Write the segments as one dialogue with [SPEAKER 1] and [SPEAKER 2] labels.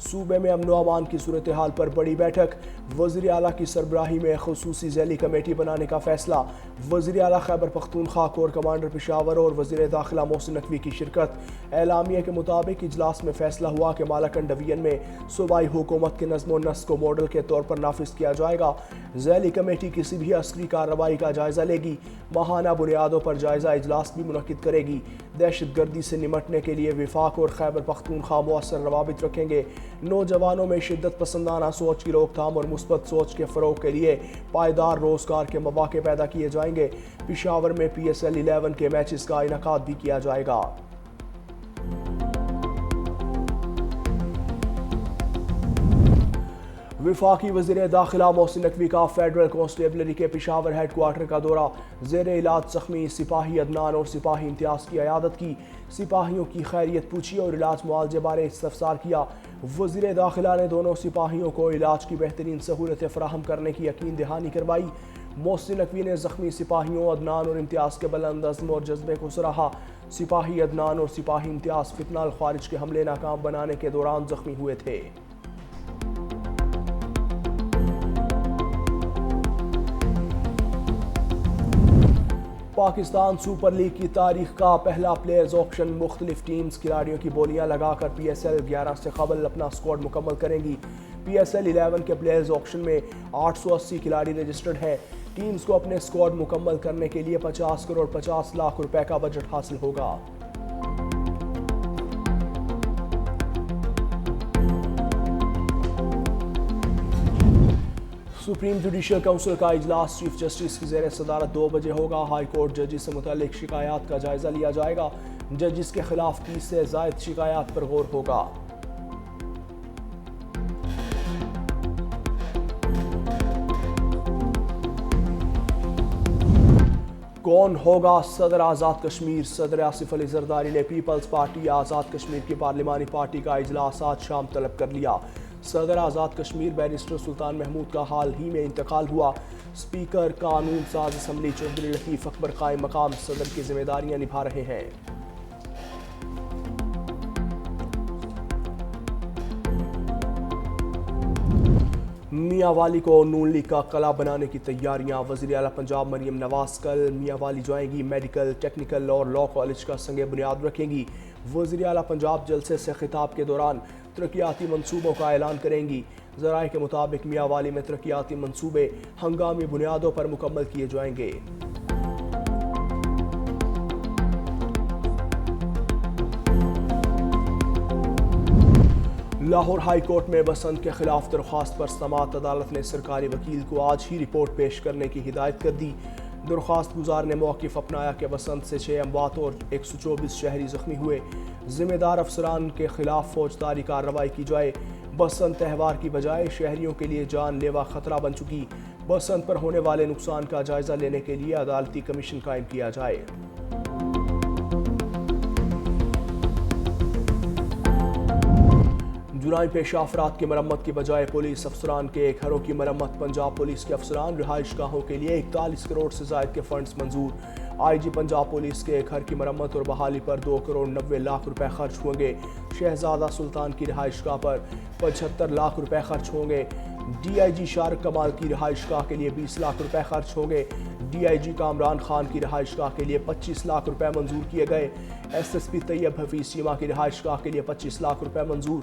[SPEAKER 1] صوبے میں امن و امان کی صورتحال پر بڑی بیٹھک، وزیر اعلیٰ کی سربراہی میں خصوصی ذیلی کمیٹی بنانے کا فیصلہ، وزیر اعلیٰ خیبر پختونخوا کور کمانڈر پشاور اور وزیر داخلہ محسن نقوی کی شرکت۔ اعلامیہ کے مطابق اجلاس میں فیصلہ ہوا کہ مالاکنڈ ڈویژن میں صوبائی حکومت کے نظم و نسق کو ماڈل کے طور پر نافذ کیا جائے گا۔ ذیلی کمیٹی کسی بھی عسکری کارروائی کا جائزہ لے گی، ماہانہ بنیادوں پر جائزہ اجلاس بھی منعقد کرے گی۔ دہشت گردی سے نمٹنے کے لیے وفاق اور خیبر پختونخوا مؤثر روابط رکھیں گے۔ نوجوانوں میں شدت پسندانہ سوچ کی روک تھام اور مثبت سوچ کے فروغ کے لیے پائیدار روزگار کے مواقع پیدا کیے جائیں گے۔ پشاور میں PSL 11 کے میچز کا انعقاد بھی کیا جائے گا۔ وفاقی وزیر داخلہ محسن نقوی کا فیڈرل کانسٹیبلری کے پشاور ہیڈ کوارٹر کا دورہ، زیر علاج زخمی سپاہی عدنان اور سپاہی امتیاز کی عیادت کی، سپاہیوں کی خیریت پوچھی اور علاج معالجے بارے استفسار کیا۔ وزیر داخلہ نے دونوں سپاہیوں کو علاج کی بہترین سہولتیں فراہم کرنے کی یقین دہانی کروائی۔ محسن نقوی نے زخمی سپاہیوں عدنان اور امتیاز کے بلند عزم اور جذبے کو سراہا۔ سپاہی عدنان اور سپاہی امتیاز فتنہ الخوارج کے حملے ناکام بنانے کے دوران زخمی ہوئے تھے۔ پاکستان سپر لیگ کی تاریخ کا پہلا پلیئرز آکشن، مختلف ٹیمز کھلاڑیوں کی بولیاں لگا کر PSL 11 سے قبل اپنا اسکواڈ مکمل کریں گی۔ PSL 11 کے پلیئرز آکشن میں 880 کھلاڑی رجسٹرڈ ہیں۔ ٹیمز کو اپنے اسکواڈ مکمل کرنے کے لیے 50 کروڑ 50 لاکھ روپے کا بجٹ حاصل ہوگا۔ سپریم جوڈیشل کونسل کا اجلاس چیف جسٹس کی زیر صدارت 2 بجے ہوگا۔ ہائی کورٹ ججز سے متعلق شکایات کا جائزہ لیا جائے گا۔ ججز کے خلاف 30 سے زائد شکایات پر غور ہوگا۔ کون ہوگا صدر آزاد کشمیر؟ صدر آصف علی زرداری نے پیپلز پارٹی آزاد کشمیر کی پارلیمانی پارٹی کا اجلاس آج شام طلب کر لیا۔ صدر آزاد کشمیر بیرسٹر سلطان محمود کا حال ہی میں انتقال ہوا۔ اسپیکر قانون ساز اسمبلی چودھری لطیف اکبر قائم مقام صدر کی ذمہ داریاں نبھا رہے ہیں۔ میاں والی کو نون لیگ کا قلعہ بنانے کی تیاریاں، وزیر اعلیٰ پنجاب مریم نواز کل میاں والی جائیں گی۔ میڈیکل، ٹیکنیکل اور لاء کالج کا سنگ بنیاد رکھیں گی۔ وزیر اعلیٰ پنجاب جلسے سے خطاب کے دوران ترقیاتی منصوبوں کا اعلان کریں گی۔ ذرائع کے مطابق میاں والی میں ترقیاتی منصوبے ہنگامی بنیادوں پر مکمل کیے جائیں گے۔ لاہور ہائی کورٹ میں بسنت کے خلاف درخواست پر سماعت، عدالت نے سرکاری وکیل کو آج ہی رپورٹ پیش کرنے کی ہدایت کر دی۔ درخواست گزار نے موقف اپنایا کہ بسنت سے 6 اموات اور 124 شہری زخمی ہوئے، ذمہ دار افسران کے خلاف فوجداری کارروائی کی جائے۔ بسنت تہوار کی بجائے شہریوں کے لیے جان لیوا خطرہ بن چکی، بسنت پر ہونے والے نقصان کا جائزہ لینے کے لیے عدالتی کمیشن قائم کیا جائے۔ جرائم پیشہ افراد کی مرمت کی بجائے پولیس افسران کے گھروں کی مرمت، پنجاب پولیس کے افسران رہائش گاہوں کے لیے 41 کروڑ سے زائد کے فنڈز منظور۔ IG پنجاب پولیس کے گھر کی مرمت اور بحالی پر 2 کروڑ 90 لاکھ روپے خرچ ہوں گے۔ شہزادہ سلطان کی رہائش گاہ پر 75 لاکھ روپے خرچ ہوں گے۔ DIG شارق کمال کی رہائش گاہ کے لیے 20 لاکھ روپے خرچ ہوں گے۔ DIG کامران خان کی رہائش گاہ کے لیے 25 لاکھ روپے منظور کیے گئے۔ SSP طیب حفیظ چیمہ کی رہائش گاہ کے لیے 25 لاکھ روپے منظور۔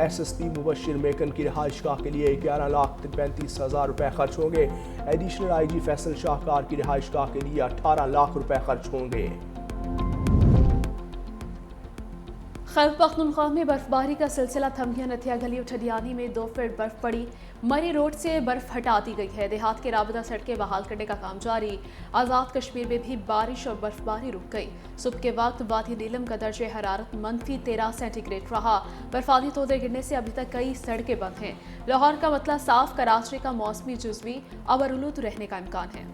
[SPEAKER 1] SSP مبشر میکن کی رہائش گاہ کے لیے 11 لاکھ 35 ہزار روپے خرچ ہوں گے۔ ایڈیشنل IG فیصل شاہکار کی رہائش گاہ کے لیے 18 لاکھ روپے خرچ ہوں گے۔
[SPEAKER 2] خیبر پختونخوا میں برف باری کا سلسلہ تھم گیا۔ نتھیا گلی اٹھڈیانی میں 2 فٹ برف پڑی۔ مری روڈ سے برف ہٹا دی گئی ہے۔ دیہات کے رابطہ سڑکیں بحال کرنے کا کام جاری۔ آزاد کشمیر میں بھی بارش اور برف باری رک گئی۔ صبح کے وقت وادی نیلم کا درجہ حرارت -13 سینٹی گریڈ رہا۔ برفانی تودے گرنے سے ابھی تک کئی سڑکیں بند ہیں۔ لاہور کا مطلع صاف، کراچی کا موسمی جزوی ابرالود رہنے کا امکان ہے۔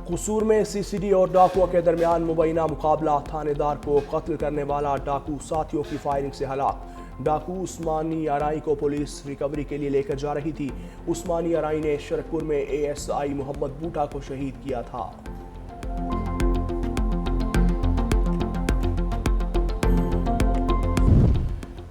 [SPEAKER 1] قصور میں CCD اور ڈاکوؤں کے درمیان مبینہ مقابلہ، تھانے دار کو قتل کرنے والا ڈاکو ساتھیوں کی فائرنگ سے ہلاک۔ ڈاکو عثمانی ارائی کو پولیس ریکوری کے لیے لے کر جا رہی تھی۔ عثمانی ارائی نے شرکپور میں ASI محمد بوٹا کو شہید کیا تھا۔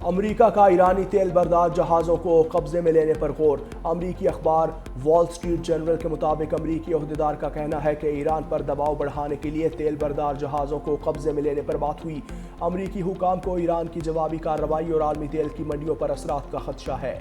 [SPEAKER 1] امریکہ کا ایرانی تیل بردار جہازوں کو قبضے میں لینے پر غور۔ امریکی اخبار وال اسٹریٹ جرنل کے مطابق امریکی عہدیدار کا کہنا ہے کہ ایران پر دباؤ بڑھانے کے لیے تیل بردار جہازوں کو قبضے میں لینے پر بات ہوئی۔ امریکی حکام کو ایران کی جوابی کارروائی اور عالمی تیل کی منڈیوں پر اثرات کا خدشہ ہے۔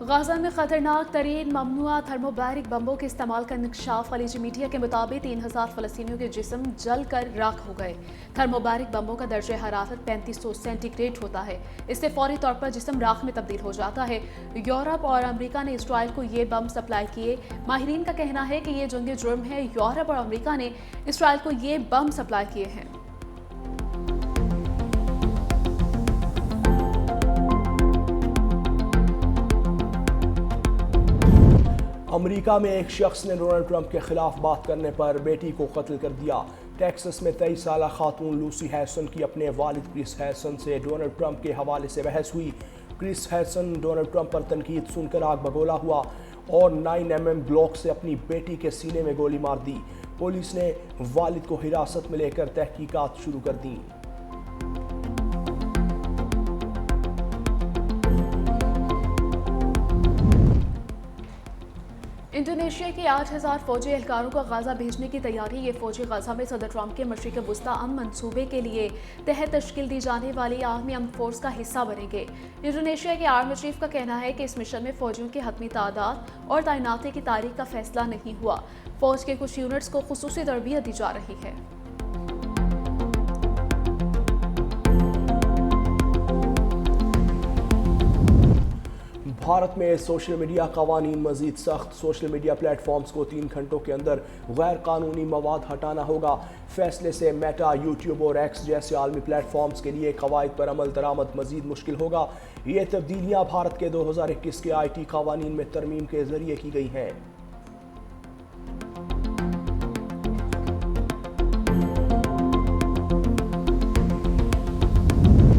[SPEAKER 2] غزہ میں خطرناک ترین ممنوعہ تھرموبیرک بمبوں کے استعمال کا انکشاف۔ خلیجی میڈیا کے مطابق 3000 فلسطینیوں کے جسم جل کر راکھ ہو گئے۔ تھرموبیرک بمبوں کا درجہ حرارت 3500 سینٹی گریڈ ہوتا ہے۔ اس سے فوری طور پر جسم راکھ میں تبدیل ہو جاتا ہے۔ یورپ اور امریکہ نے اسرائیل کو یہ بم سپلائی کیے۔ ماہرین کا کہنا ہے کہ یہ جنگ جرم ہے۔ یورپ اور امریکہ نے اسرائیل کو یہ بم سپلائی کیے ہیں۔
[SPEAKER 1] امریکہ میں ایک شخص نے ڈونلڈ ٹرمپ کے خلاف بات کرنے پر بیٹی کو قتل کر دیا۔ ٹیکسس میں 23 سالہ خاتون لوسی ہیسن کی اپنے والد کرس ہیسن سے ڈونلڈ ٹرمپ کے حوالے سے بحث ہوئی۔ کرس ہیسن ڈونلڈ ٹرمپ پر تنقید سن کر آگ بگولا ہوا اور 9mm گلوک سے اپنی بیٹی کے سینے میں گولی مار دی۔ پولیس نے والد کو حراست میں لے کر تحقیقات شروع کر دیں۔
[SPEAKER 2] انڈونیشیا کے 8000 فوجی اہلکاروں کو غزہ بھیجنے کی تیاری۔ یہ فوجی غزہ میں صدر ٹرمپ کے مشرق وسطی امن منصوبے کے لیے تحت تشکیل دی جانے والی عالمی امن فورس کا حصہ بنیں گے۔ انڈونیشیا کے آرمی چیف کا کہنا ہے کہ اس مشن میں فوجیوں کی حتمی تعداد اور تعیناتی کی تاریخ کا فیصلہ نہیں ہوا۔ فوج کے کچھ یونٹس کو خصوصی تربیت دی جا رہی ہے۔
[SPEAKER 1] بھارت میں سوشل میڈیا قوانین مزید سخت۔ سوشل میڈیا پلیٹ فارمز کو 3 گھنٹوں کے اندر غیر قانونی مواد ہٹانا ہوگا۔ فیصلے سے میٹا، یوٹیوب اور ایکس جیسے عالمی پلیٹ فارمز کے لیے قواعد پر عمل درآمد مزید مشکل ہوگا۔ یہ تبدیلیاں بھارت کے 2021 کے IT قوانین میں ترمیم کے ذریعے کی گئی ہیں۔